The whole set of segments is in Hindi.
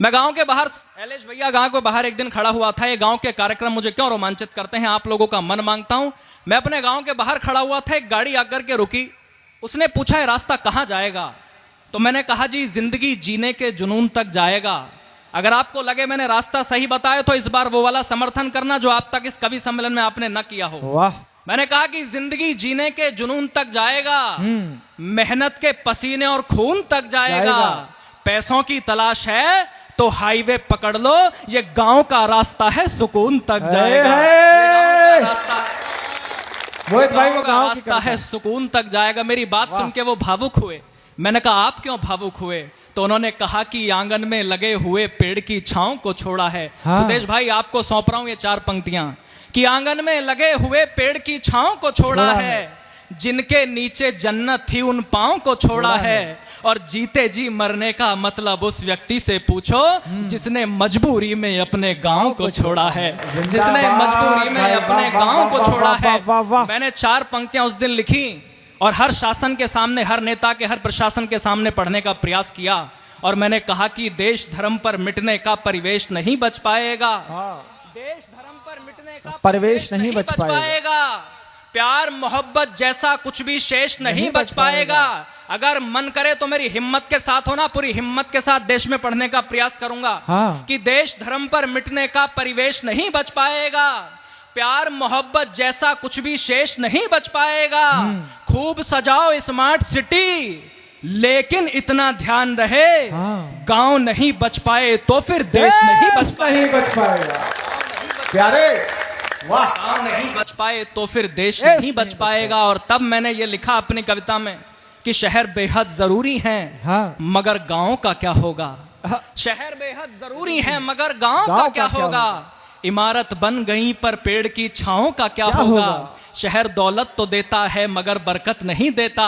मैं गांव के बाहर, ऐलेश भैया गांव के बाहर एक दिन खड़ा हुआ था। ये गांव के कार्यक्रम मुझे क्यों रोमांचित करते हैं, आप लोगों का मन मांगता हूं। मैं अपने गांव के बाहर खड़ा हुआ था, एक गाड़ी आकर के रुकी। उसने पूछा ये रास्ता कहां जाएगा? तो मैंने कहा जी जिंदगी जीने के जुनून तक जाएगा। अगर आपको लगे मैंने रास्ता सही बताया तो इस बार वो वाला समर्थन करना जो आप तक इस कवि सम्मेलन में आपने न किया हो। वाह। मैंने कहा कि जिंदगी जीने के जुनून तक जाएगा, मेहनत के पसीने और खून तक जाएगा। पैसों की तलाश है तो हाईवे पकड़ लो, ये गांव का रास्ता है सुकून तक जाएगा। मोहित भाई वो रास्ता है सुकून तक जाएगा। मेरी बात सुन के वो भावुक हुए। मैंने कहा आप क्यों भावुक हुए? तो उन्होंने कहा कि आंगन में लगे हुए पेड़ की छांव को छोड़ा है। हाँ। सुदेश भाई आपको सौंप रहा हूं ये 4 पंक्तियां कि आंगन में लगे हुए पेड़ की छांव को छोड़ा है, जिनके नीचे जन्नत थी उन पांव को छोड़ा है। और जीते जी मरने का मतलब उस व्यक्ति से पूछो जिसने मजबूरी में अपने गांव को छोड़ा है, जिसने मजबूरी में अपने गांव को छोड़ा है। मैंने 4 पंक्तियां उस दिन लिखी और हर शासन के सामने, हर नेता के, हर प्रशासन के सामने पढ़ने का प्रयास किया। और मैंने कहा कि देश धर्म पर मिटने का परिवेश नहीं बच पाएगा। देश धर्म पर मिटने का परिवेश नहीं बच पाएगा। प्यार मोहब्बत जैसा कुछ भी शेष नहीं बच पाएगा। अगर मन करे तो मेरी हिम्मत के साथ होना, पूरी हिम्मत के साथ देश में पढ़ने का प्रयास करूंगा। हाँ। कि देश धर्म पर मिटने का परिवेश नहीं बच पाएगा। प्यार मोहब्बत जैसा कुछ भी शेष नहीं बच पाएगा। खूब सजाओ स्मार्ट सिटी, लेकिन इतना ध्यान रहे गांव नहीं बच पाए तो फिर देश नहीं बच पाएगा। प्यारे वाह। गांव नहीं बच पाए तो फिर देश नहीं बच पाएगा। और तब मैंने ये लिखा अपनी कविता में कि शहर बेहद जरूरी हैं, मगर गांव का क्या होगा? शहर बेहद जरूरी हैं मगर गांव का क्या होगा? इमारत बन गई पर पेड़ की छांव का क्या होगा? शहर दौलत तो देता है मगर बरकत नहीं देता।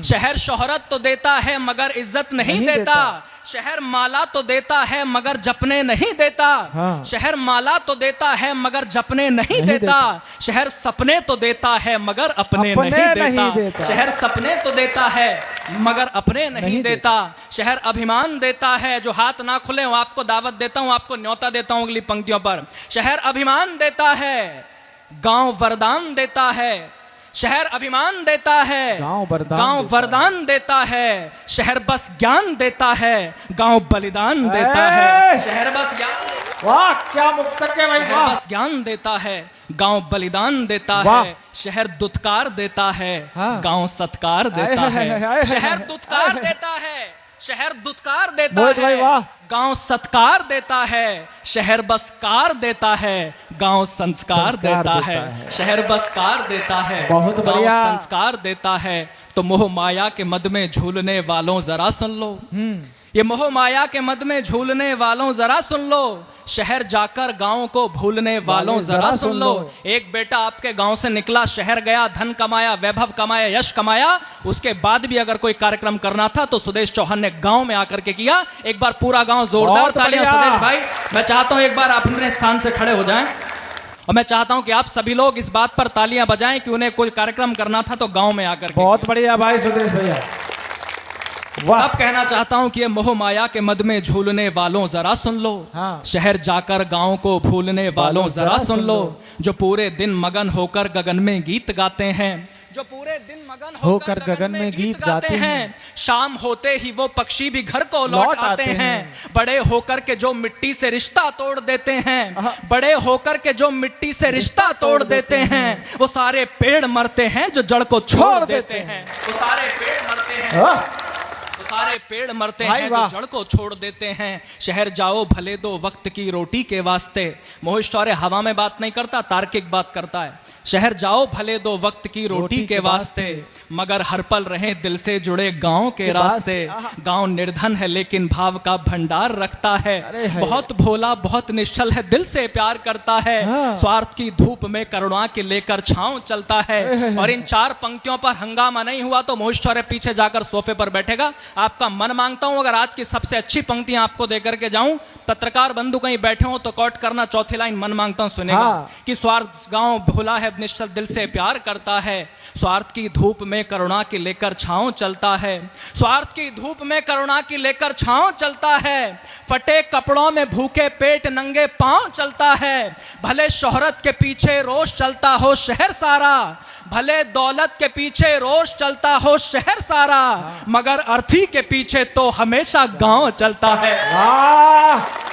शहर शोहरत तो देता है मगर इज्जत नहीं देता। शहर माला तो देता है मगर जपने नहीं देता। शहर माला तो देता है मगर जपने नहीं देता। शहर सपने तो देता है मगर अपने नहीं देता। शहर सपने तो देता है मगर अपने नहीं देता। शहर अभिमान देता है, जो हाथ ना खुले वो आपको दावत देता हूं, आपको न्योता देता हूं अगली पंक्तियों पर। शहर अभिमान देता है, गांव वरदान देता है। शहर अभिमान देता है, गांव वरदान देता है। शहर बस ज्ञान देता है, गांव बलिदान देता है। शहर बस ज्ञान, वाह क्या मुक्तक है भाई। शहर बस ज्ञान देता है, गांव बलिदान देता है। शहर दुत्कार देता है, गांव सत्कार देता है। शहर दुत्कार देता है, शहर दुत्कार देता है, गांव सत्कार देता है। शहर बस कार देता है, गांव संस्कार देता है। शहर बस कार देता है, गांव संस्कार देता है। तो मोह माया के मद में झूलने वालों जरा सुन लो, ये मोह माया के मद में झूलने वालों जरा सुन लो। शहर जाकर गांव को भूलने वालों जरा सुन लो। एक बेटा आपके गांव से निकला, शहर गया, धन कमाया, वैभव कमाया, यश कमाया। उसके बाद भी अगर कोई कार्यक्रम करना था तो सुदेश चौहान ने गांव में आकर के किया। एक बार पूरा गांव जोरदार तालियां सुदेश भाई। मैं चाहता हूं एक बार आप अपने स्थान से खड़े हो जाएं और मैं चाहता हूं कि आप सभी लोग इस बात पर तालियां बजाएं कि उन्हें कोई कार्यक्रम करना था तो गांव में आकर के। बहुत बढ़िया भाई सुदेश भैया। अब कहना चाहता हूं कि ये मोह माया के मद में झूलने वालों जरा सुन लो। शहर जाकर गांव को भूलने वालों जरा सुन लो। जो पूरे दिन मगन होकर गगन में गीत गाते हैं, जो पूरे दिन मगन होकर गगन में गीत गाते हैं। शाम होते ही वो पक्षी भी घर को लौट आते हैं। बड़े होकर के जो मिट्टी से रिश्ता तोड़ देते हैं, बड़े होकर के जो मिट्टी से रिश्ता तोड़ देते हैं, वो सारे पेड़ मरते हैं जो जड़ को छोड़ देते हैं। वो सारे पेड़ मरते हैं, सारे पेड़ मरते हैं जो जड़ को छोड़ देते हैं। शहर जाओ भले दो वक्त की रोटी के वास्ते। मोहित शौर्य हवा में बात नहीं करता, तार्किक बात करता है। शहर जाओ भले दो वक्त की रोटी के वास्ते, मगर हर पल रहे दिल से जुड़े गांव के रास्ते। गांव निर्धन है लेकिन भाव का भंडार रखता है। बहुत भोला बहुत निश्चल है, दिल से प्यार करता है। स्वार्थ की धूप में करुणा के लेकर छांव चलता है। और इन 4 पंक्तियों पर हंगामा नहीं हुआ तो मोहित शौर्य पीछे जाकर सोफे पर बैठेगा। आपका मन मांगता हूं अगर आज की सबसे अच्छी पंक्तियां आपको देकर के जाऊं, पत्रकार बंधु कहीं बैठे हो तो कोट करना, चौथी लाइन मन मांगता हूं सुनेगा। हाँ। कि स्वार्थ गांव भूला है निश्चल दिल से प्यार करता है, स्वार्थ की धूप में करुणा की लेकर छांव चलता है, स्वार्थ की धूप में करुणा की लेकर छांव चलता है, फटे कपड़ों में भूखे पेट नंगे पांव चलता है, भले शोहरत के पीछे रोष चलता हो शहर सारा, भले दौलत के पीछे रोष चलता हो शहर सारा, मगर अर्थी के पीछे तो हमेशा गांव चलता है। वाह